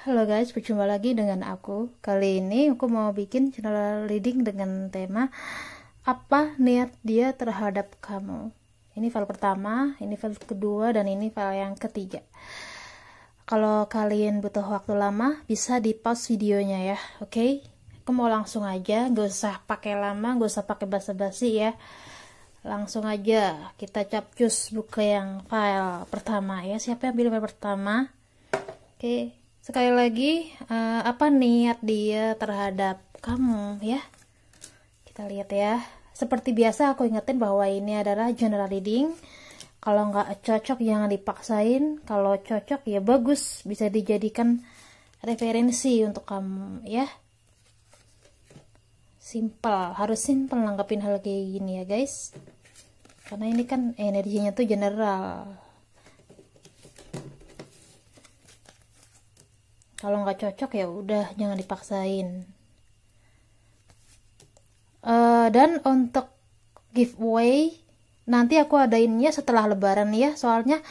Halo guys, berjumpa lagi dengan aku. Kali ini aku mau bikin channel reading dengan tema apa niat dia terhadap kamu. Ini file pertama, ini file kedua, dan ini file yang ketiga. Kalau kalian butuh waktu lama, bisa di pause videonya ya, oke? Aku mau langsung aja, gak usah pakai lama, gak usah pakai basa-basi ya. Langsung aja kita capcus buka yang file pertama ya. Siapa yang pilih file pertama? Oke. Sekali lagi, apa niat dia terhadap kamu ya? Kita lihat ya. Seperti biasa aku ingetin bahwa ini adalah general reading. Kalau nggak cocok jangan dipaksain. Kalau cocok ya bagus, bisa dijadikan referensi untuk kamu ya. Simple, harus simple nanggapin hal kayak gini ya guys. Karena ini kan energinya tuh general. Kalau nggak cocok ya udah jangan dipaksain. Dan untuk giveaway nanti aku adainnya setelah lebaran ya, soalnya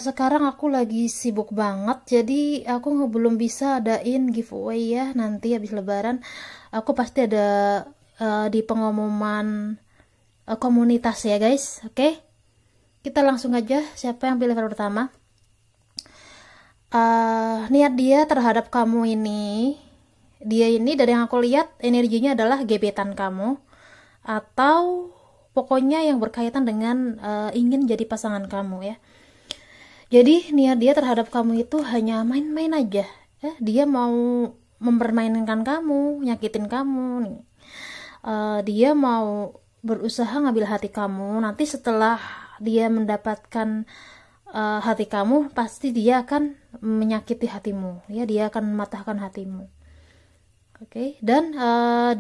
sekarang aku lagi sibuk banget, jadi aku belum bisa adain giveaway ya. Nanti habis lebaran aku pasti ada di pengumuman komunitas ya guys. Oke, kita langsung aja. Siapa yang pilih pertama? Niat dia terhadap kamu ini, dia ini dari yang aku lihat energinya adalah gebetan kamu, atau pokoknya yang berkaitan dengan ingin jadi pasangan kamu ya. Jadi niat dia terhadap kamu itu hanya main-main aja ya. Dia mau mempermainkan kamu, nyakitin kamu nih. Dia mau berusaha ngambil hati kamu. Nanti setelah dia mendapatkan hati kamu, pasti dia akan menyakiti hatimu ya, dia akan mematahkan hatimu. Oke. Dan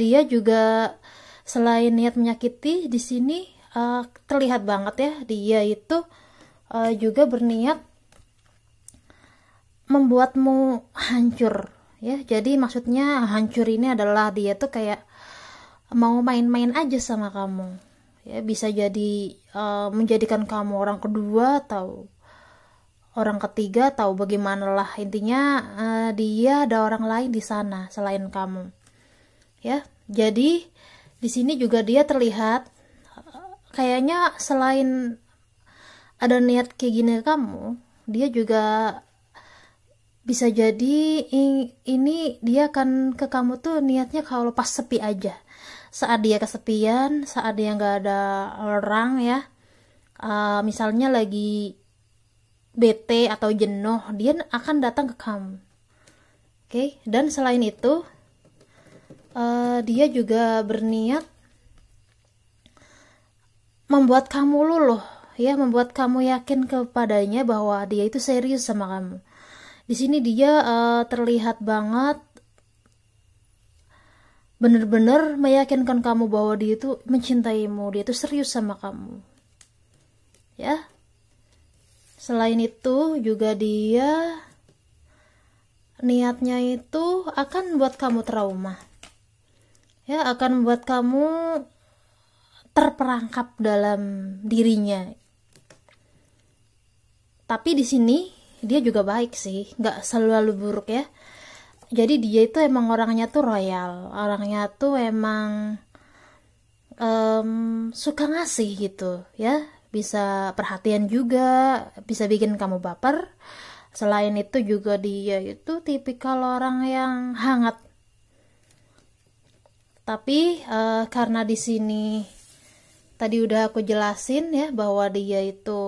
dia juga selain niat menyakiti, di sini terlihat banget ya, dia itu juga berniat membuatmu hancur ya. Jadi maksudnya hancur ini adalah dia tuh kayak mau main-main aja sama kamu ya, bisa jadi menjadikan kamu orang kedua atau orang ketiga, tahu bagaimana lah, intinya dia ada orang lain di sana selain kamu ya. Jadi di sini juga dia terlihat kayaknya selain ada niat kayak gini ke kamu, dia juga bisa jadi ini dia akan ke kamu tuh niatnya kalau pas sepi aja, saat dia kesepian, saat dia nggak ada orang ya, misalnya lagi bete atau jenuh, dia akan datang ke kamu. Oke. Dan selain itu dia juga berniat membuat kamu luluh ya, membuat kamu yakin kepadanya bahwa dia itu serius sama kamu. Di sini dia terlihat banget bener-bener meyakinkan kamu bahwa dia itu mencintaimu, dia itu serius sama kamu ya. Selain itu juga dia niatnya itu akan buat kamu trauma ya, akan buat kamu terperangkap dalam dirinya. Tapi di sini dia juga baik sih, nggak selalu buruk ya. Jadi dia itu emang orangnya tuh royal, orangnya tuh emang suka ngasih gitu ya, bisa perhatian juga, bisa bikin kamu baper. Selain itu juga dia itu tipikal orang yang hangat. Tapi karena di sini tadi udah aku jelasin ya bahwa dia itu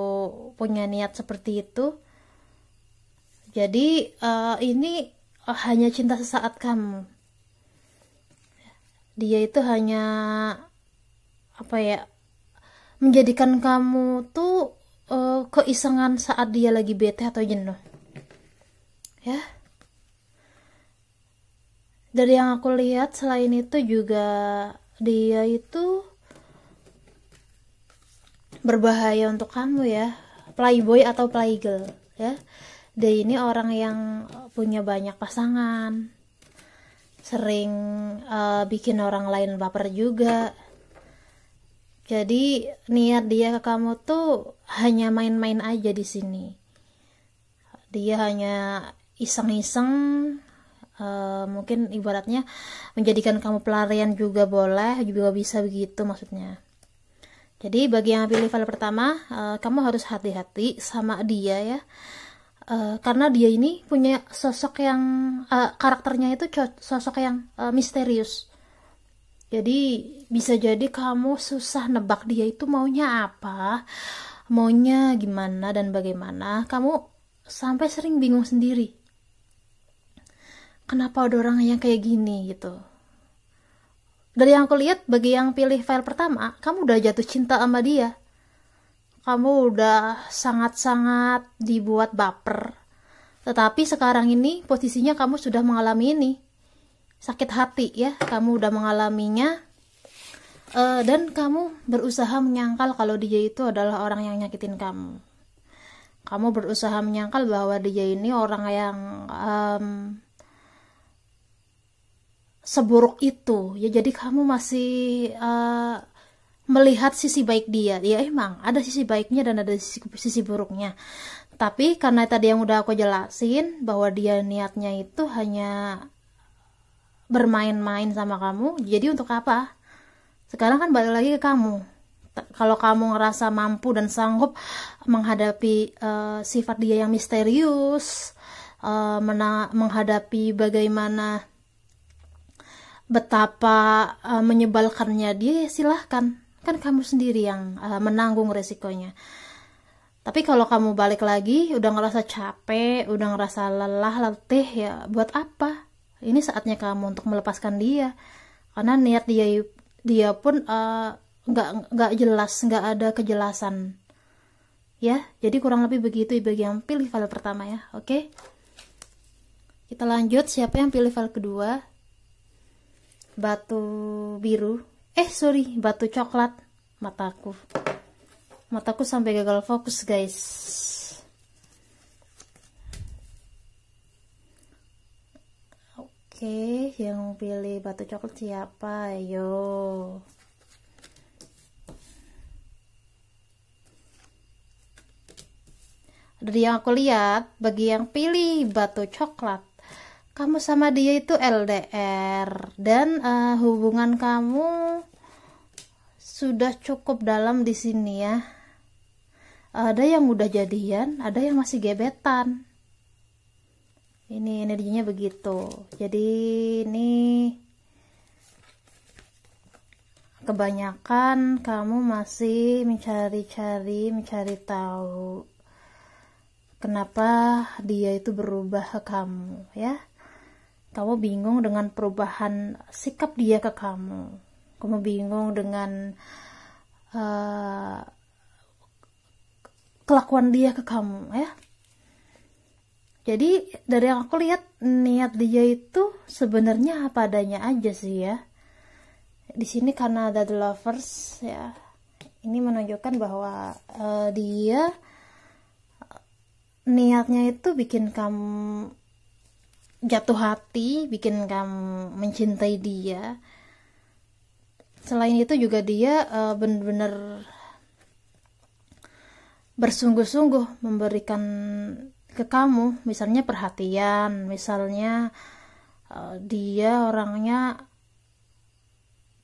punya niat seperti itu. Jadi ini hanya cinta sesaat kamu. Dia itu hanya apa ya, menjadikan kamu tuh keisengan saat dia lagi bete atau jenuh ya. Dari yang aku lihat, selain itu juga dia itu berbahaya untuk kamu ya, playboy atau playgirl ya. Dia ini orang yang punya banyak pasangan, sering bikin orang lain baper juga. Jadi niat dia ke kamu tuh hanya main-main aja di sini. Dia hanya iseng-iseng, mungkin ibaratnya menjadikan kamu pelarian juga boleh, juga bisa begitu maksudnya. Jadi bagi yang pilih file pertama, kamu harus hati-hati sama dia ya, karena dia ini punya sosok yang karakternya itu sosok yang misterius. Jadi bisa jadi kamu susah nebak dia itu maunya apa, maunya gimana dan bagaimana. Kamu sampai sering bingung sendiri. Kenapa ada orang yang kayak gini gitu. Dari yang aku lihat, bagi yang pilih file pertama, kamu udah jatuh cinta sama dia. Kamu udah sangat-sangat dibuat baper. Tetapi sekarang ini posisinya kamu sudah mengalami ini. Sakit hati ya, kamu udah mengalaminya. Dan kamu berusaha menyangkal kalau dia itu adalah orang yang nyakitin kamu. Kamu berusaha menyangkal bahwa dia ini orang yang seburuk itu ya. Jadi kamu masih melihat sisi baik dia. Ya emang ada sisi baiknya dan ada sisi buruknya, tapi karena tadi yang udah aku jelasin bahwa dia niatnya itu hanya bermain-main sama kamu, jadi untuk apa? Sekarang kan balik lagi ke kamu. Kalau kamu ngerasa mampu dan sanggup menghadapi sifat dia yang misterius, menghadapi bagaimana betapa menyebalkannya dia, silahkan. Kan kamu sendiri yang menanggung resikonya. Tapi kalau kamu balik lagi udah ngerasa capek, udah ngerasa lelah, letih, ya buat apa? Ini saatnya kamu untuk melepaskan dia, karena niat dia pun nggak jelas, nggak ada kejelasan ya. Jadi kurang lebih begitu bagi yang pilih file pertama ya. Oke, kita lanjut. Siapa yang pilih file kedua? Batu biru, batu coklat. Mataku sampai gagal fokus guys. Oke, yang pilih batu coklat siapa? Ayo. Dari yang aku lihat, bagi yang pilih batu coklat, kamu sama dia itu LDR dan hubungan kamu sudah cukup dalam di sini ya. Ada yang udah jadian, ada yang masih gebetan. Ini energinya begitu. Jadi ini kebanyakan kamu masih mencari tahu kenapa dia itu berubah ke kamu ya. Kamu bingung dengan perubahan sikap dia ke kamu. Kamu bingung dengan kelakuan dia ke kamu ya. Jadi dari yang aku lihat, niat dia itu sebenarnya apa adanya aja sih ya. Di sini karena ada the lovers ya. Ini menunjukkan bahwa dia niatnya itu bikin kamu jatuh hati, bikin kamu mencintai dia. Selain itu juga dia benar-benar bersungguh-sungguh memberikan ke kamu, misalnya perhatian, misalnya dia orangnya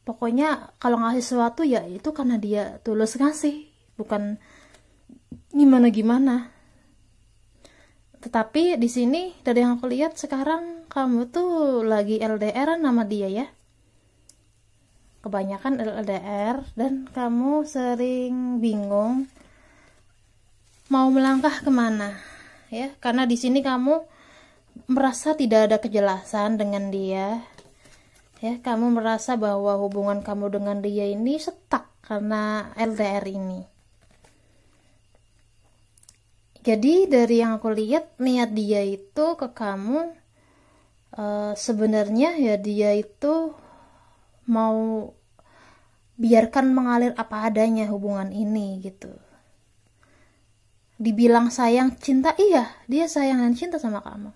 pokoknya kalau ngasih sesuatu ya itu karena dia tulus ngasih, bukan gimana-gimana. Tetapi di sini dari yang aku lihat sekarang kamu tuh lagi LDR sama dia ya. Kebanyakan LDR dan kamu sering bingung mau melangkah kemana ya, karena di sini kamu merasa tidak ada kejelasan dengan dia ya. Kamu merasa bahwa hubungan kamu dengan dia ini stuck karena LDR ini. Jadi dari yang aku lihat, niat dia itu ke kamu sebenarnya ya dia itu mau biarkan mengalir apa adanya hubungan ini gitu. Dibilang sayang cinta, iya dia sayang dan cinta sama kamu,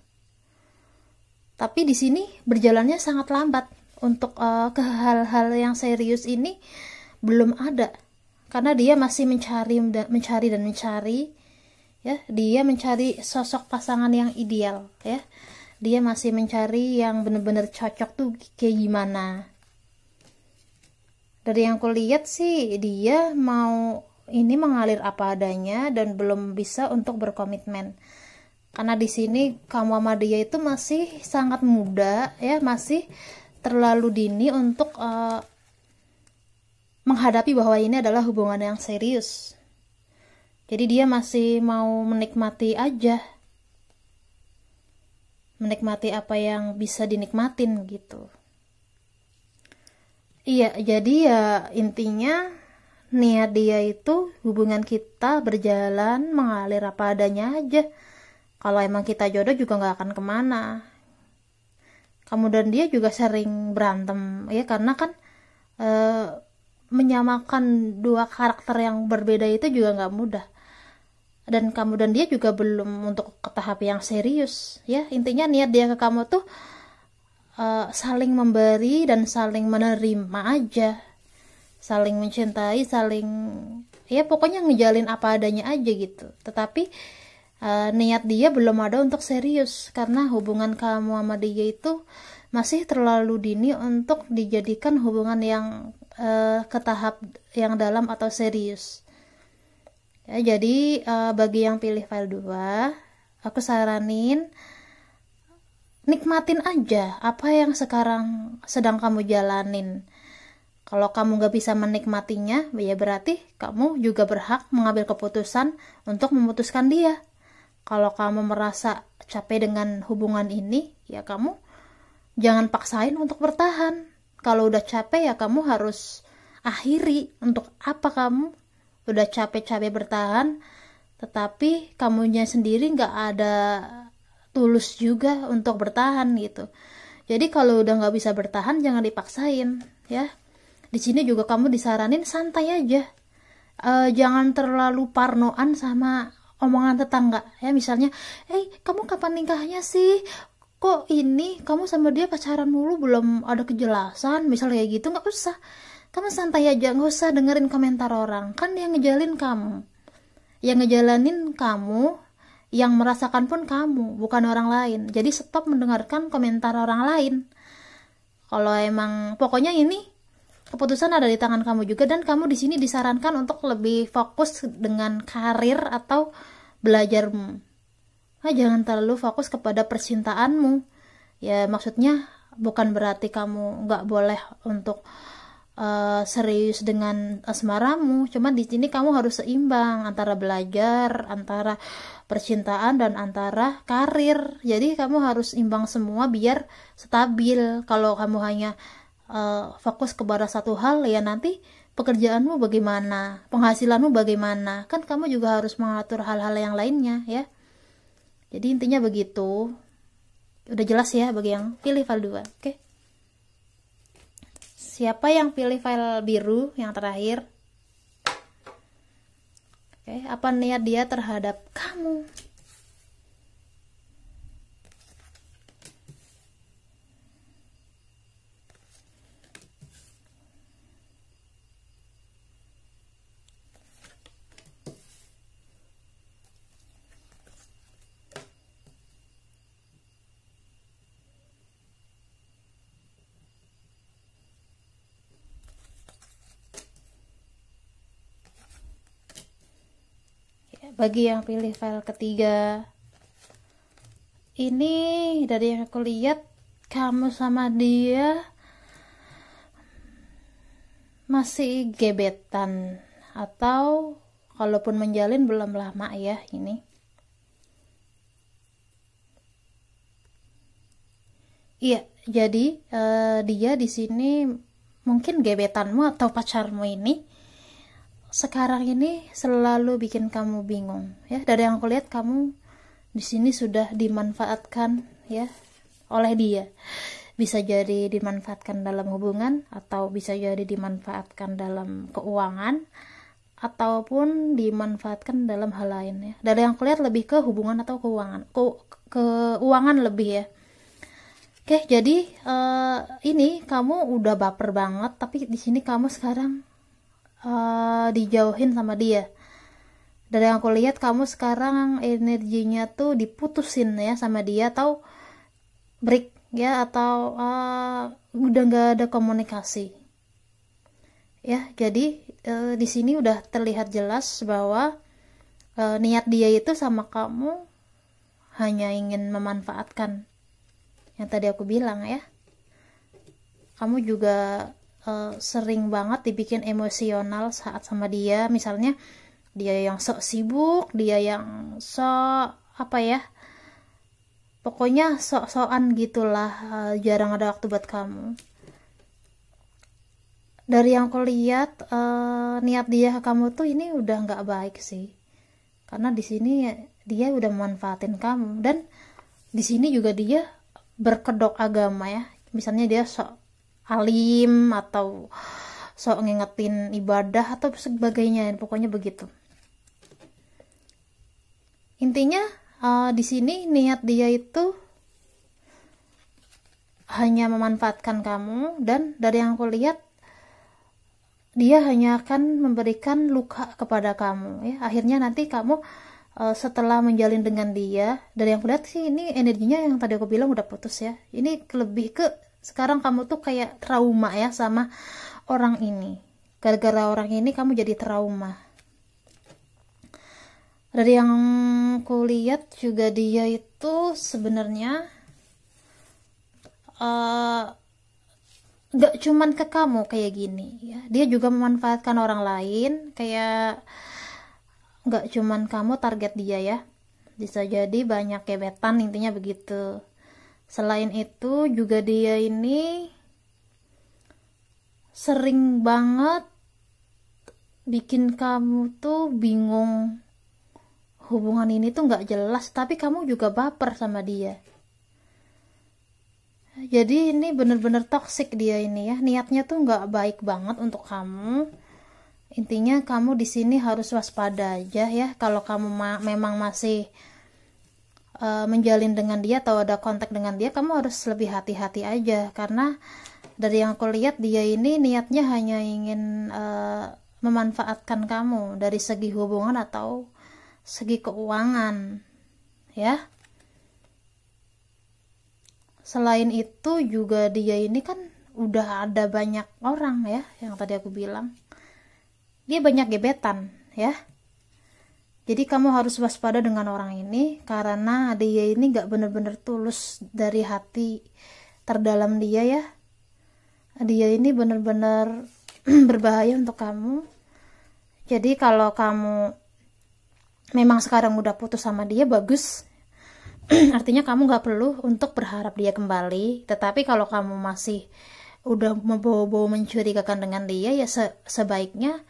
tapi di sini berjalannya sangat lambat. Untuk ke hal-hal yang serius ini belum ada, karena dia masih mencari ya. Dia mencari sosok pasangan yang ideal, ya. Dia masih mencari yang bener-bener cocok tuh kayak gimana. Dari yang kulihat sih dia mau ini mengalir apa adanya dan belum bisa untuk berkomitmen. Karena di sini kamu sama dia itu masih sangat muda, ya, masih terlalu dini untuk menghadapi bahwa ini adalah hubungan yang serius. Jadi dia masih mau menikmati aja, menikmati apa yang bisa dinikmatin gitu. Iya, jadi ya intinya niat dia itu hubungan kita berjalan mengalir apa adanya aja. Kalau emang kita jodoh juga nggak akan kemana. Kamu dan dia juga sering berantem, ya, karena kan menyamakan dua karakter yang berbeda itu juga nggak mudah. Dan kamu dan dia juga belum untuk ke tahap yang serius, ya. Intinya niat dia ke kamu tuh saling memberi dan saling menerima aja, saling mencintai, saling, ya, pokoknya ngejalin apa adanya aja gitu. Tetapi niat dia belum ada untuk serius, karena hubungan kamu sama dia itu masih terlalu dini untuk dijadikan hubungan yang ke tahap yang dalam atau serius, ya. Jadi bagi yang pilih file 2, aku saranin nikmatin aja apa yang sekarang sedang kamu jalanin. Kalau kamu gak bisa menikmatinya, ya berarti kamu juga berhak mengambil keputusan untuk memutuskan dia. Kalau kamu merasa capek dengan hubungan ini, ya kamu jangan paksain untuk bertahan. Kalau udah capek ya kamu harus akhiri. Untuk apa kamu udah capek-capek bertahan, tetapi kamunya sendiri nggak ada tulus juga untuk bertahan gitu. Jadi kalau udah nggak bisa bertahan, jangan dipaksain, ya. Di sini juga kamu disaranin santai aja. Jangan terlalu parnoan sama omongan tetangga, ya. Misalnya, kamu kapan nikahnya sih? Kok ini kamu sama dia pacaran mulu, belum ada kejelasan, misalnya kayak gitu. Nggak usah, kamu santai aja, nggak usah dengerin komentar orang. Kan yang ngejalin kamu, yang ngejalanin kamu, yang merasakan pun kamu, bukan orang lain. Jadi stop mendengarkan komentar orang lain. Kalau emang pokoknya ini keputusan ada di tangan kamu juga, dan kamu di sini disarankan untuk lebih fokus dengan karir atau belajarmu. Jangan terlalu fokus kepada percintaanmu. Ya, maksudnya bukan berarti kamu nggak boleh untuk serius dengan asmaramu. Cuma di sini kamu harus seimbang antara belajar, antara percintaan, dan antara karir. Jadi kamu harus imbang semua biar stabil. Kalau kamu hanya fokus kepada satu hal, ya nanti pekerjaanmu bagaimana, penghasilanmu bagaimana, kan kamu juga harus mengatur hal-hal yang lainnya, ya. Jadi intinya begitu. Udah jelas ya bagi yang pilih file 2. Oke. Siapa yang pilih file biru yang terakhir? Oke, apa niat dia terhadap kamu? Bagi yang pilih file ketiga, ini dari yang aku lihat kamu sama dia masih gebetan, atau kalaupun menjalin belum lama, ya. Ini iya, jadi dia di sini mungkin gebetanmu atau pacarmu ini sekarang ini selalu bikin kamu bingung, ya. Dari yang aku lihat kamu di sini sudah dimanfaatkan, ya, oleh dia. Bisa jadi dimanfaatkan dalam hubungan, atau bisa jadi dimanfaatkan dalam keuangan, ataupun dimanfaatkan dalam hal lain, ya. Dari yang aku lihat lebih ke hubungan atau keuangan lebih, ya. Oke, jadi ini kamu udah baper banget, tapi di sini kamu sekarang dijauhin sama dia. Dari yang aku lihat kamu sekarang energinya tuh diputusin ya sama dia, atau break ya, atau udah nggak ada komunikasi ya. Jadi di sini udah terlihat jelas bahwa niat dia itu sama kamu hanya ingin memanfaatkan, yang tadi aku bilang ya. Kamu juga sering banget dibikin emosional saat sama dia, misalnya dia yang sok sibuk, dia yang sok apa ya, pokoknya sok-sokan gitulah, jarang ada waktu buat kamu. Dari yang aku lihat niat dia ke kamu tuh ini udah nggak baik sih, karena di sini dia udah memanfaatin kamu, dan di sini juga dia berkedok agama ya, misalnya dia sok alim atau sok ngingetin ibadah atau sebagainya, pokoknya begitu. Intinya di sini niat dia itu hanya memanfaatkan kamu, dan dari yang aku lihat dia hanya akan memberikan luka kepada kamu ya. Akhirnya nanti kamu setelah menjalin dengan dia, dari yang aku lihat sih ini energinya yang tadi aku bilang udah putus ya. Ini lebih ke sekarang kamu tuh kayak trauma ya sama orang ini. Gara-gara orang ini kamu jadi trauma. Dari yang aku lihat juga dia itu sebenarnya gak cuman ke kamu kayak gini ya, dia juga memanfaatkan orang lain, kayak gak cuman kamu target dia ya, bisa jadi banyak gebetan, intinya begitu. Selain itu juga dia ini sering banget bikin kamu tuh bingung, hubungan ini tuh gak jelas, tapi kamu juga baper sama dia. Jadi ini bener-bener toxic dia ini ya, niatnya tuh nggak baik banget untuk kamu. Intinya kamu di sini harus waspada aja ya, kalau kamu memang masih menjalin dengan dia atau ada kontak dengan dia, kamu harus lebih hati-hati aja, karena dari yang aku lihat dia ini niatnya hanya ingin memanfaatkan kamu dari segi hubungan atau segi keuangan ya. Selain itu juga dia ini kan udah ada banyak orang ya, yang tadi aku bilang dia banyak gebetan ya. Jadi kamu harus waspada dengan orang ini, karena dia ini gak bener-bener tulus dari hati terdalam dia ya. Dia ini bener-bener berbahaya untuk kamu. Jadi kalau kamu memang sekarang udah putus sama dia, bagus. Artinya kamu gak perlu untuk berharap dia kembali. Tetapi kalau kamu masih udah membawa-bawa mencurigakan dengan dia, ya sebaiknya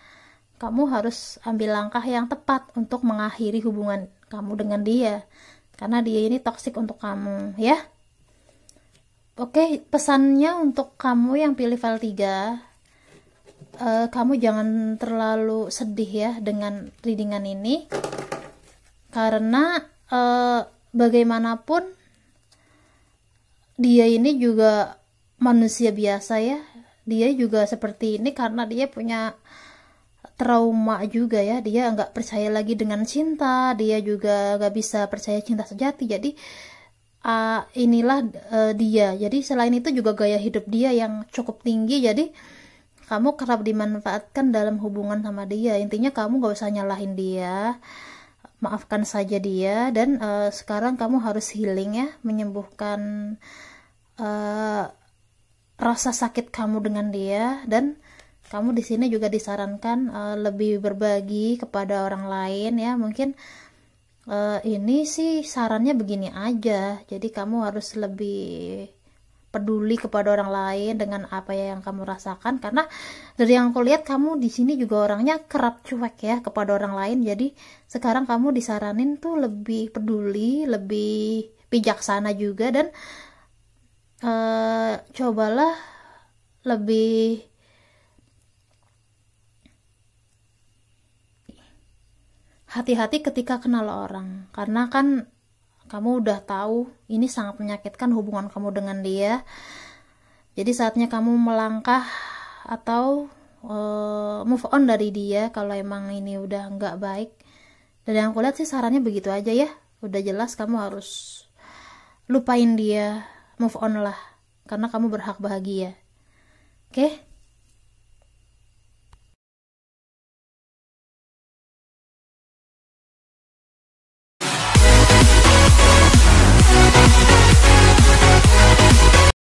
kamu harus ambil langkah yang tepat untuk mengakhiri hubungan kamu dengan dia, karena dia ini toksik untuk kamu ya. Oke, pesannya untuk kamu yang pilih file 3, kamu jangan terlalu sedih ya dengan readingan ini, karena bagaimanapun dia ini juga manusia biasa ya. Dia juga seperti ini karena dia punya trauma juga ya. Dia nggak percaya lagi dengan cinta, dia juga nggak bisa percaya cinta sejati. Jadi inilah dia. Jadi selain itu juga gaya hidup dia yang cukup tinggi, jadi kamu kerap dimanfaatkan dalam hubungan sama dia. Intinya kamu nggak usah nyalahin dia, maafkan saja dia, dan sekarang kamu harus healing ya, menyembuhkan rasa sakit kamu dengan dia. Dan kamu di sini juga disarankan lebih berbagi kepada orang lain ya. Mungkin ini sih sarannya begini aja, jadi kamu harus lebih peduli kepada orang lain dengan apa yang kamu rasakan, karena dari yang aku lihat kamu di sini juga orangnya kerap cuek ya kepada orang lain. Jadi sekarang kamu disaranin tuh lebih peduli, lebih bijaksana juga, dan cobalah lebih hati-hati ketika kenal orang, karena kan kamu udah tahu ini sangat menyakitkan hubungan kamu dengan dia. Jadi saatnya kamu melangkah atau move on dari dia kalau emang ini udah nggak baik. Dan yang aku lihat sih sarannya begitu aja ya. Udah jelas kamu harus lupain dia, move on lah, karena kamu berhak bahagia. Oke?